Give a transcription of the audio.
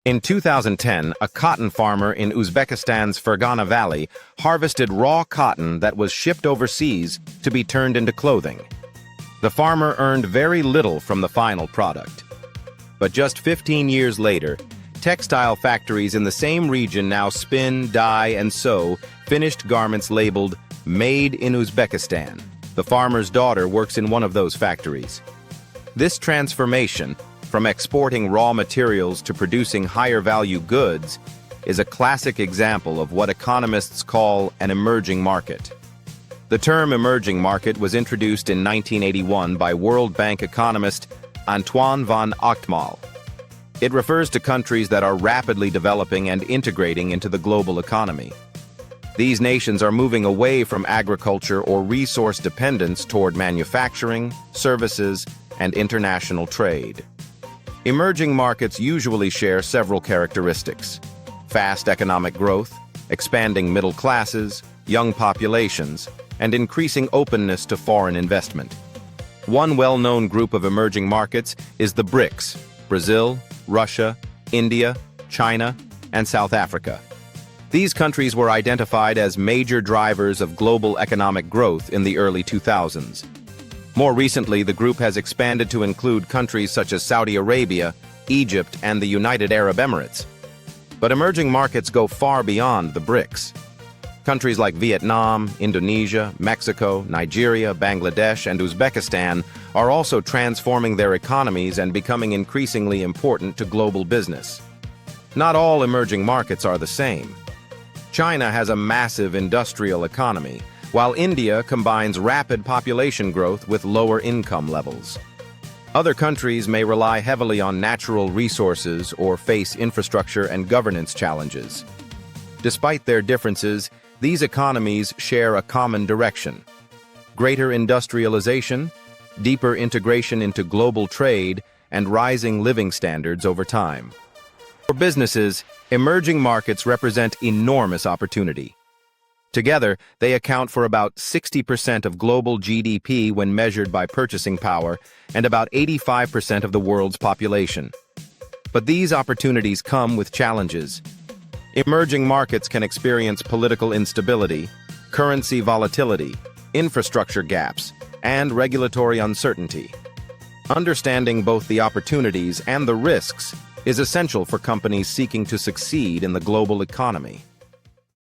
In 2010, a cotton farmer in Uzbekistan's Fergana Valley harvested raw cotton that was shipped overseas to be turned into clothing. The farmer earned very little from the final product. But just 15 years later, textile factories in the same region now spin, dye, and sew finished garments labeled "Made in Uzbekistan." The farmer's daughter works in one of those factories. This transformation, from exporting raw materials to producing higher-value goods, is a classic example of what economists call an emerging market. The term emerging market was introduced in 1981 by World Bank economist Antoine van Agtmael. It refers to countries that are rapidly developing and integrating into the global economy. These nations are moving away from agriculture or resource dependence toward manufacturing, services, and international trade. Emerging markets usually share several characteristics: fast economic growth, expanding middle classes, young populations, and increasing openness to foreign investment. One well-known group of emerging markets is the BRICS: Brazil, Russia, India, China, and South Africa. These countries were identified as major drivers of global economic growth in the early 2000s. More recently, the group has expanded to include countries such as Saudi Arabia, Egypt, and the United Arab Emirates. But emerging markets go far beyond the BRICS. Countries like Vietnam, Indonesia, Mexico, Nigeria, Bangladesh, and Uzbekistan are also transforming their economies and becoming increasingly important to global business. Not all emerging markets are the same. China has a massive industrial economy, while India combines rapid population growth with lower income levels. Other countries may rely heavily on natural resources or face infrastructure and governance challenges. Despite their differences, these economies share a common direction: greater industrialization, deeper integration into global trade, and rising living standards over time. For businesses, emerging markets represent enormous opportunity. Together, they account for about 60% of global GDP when measured by purchasing power, and about 85% of the world's population. But these opportunities come with challenges. Emerging markets can experience political instability, currency volatility, infrastructure gaps, and regulatory uncertainty. Understanding both the opportunities and the risks is essential for companies seeking to succeed in the global economy.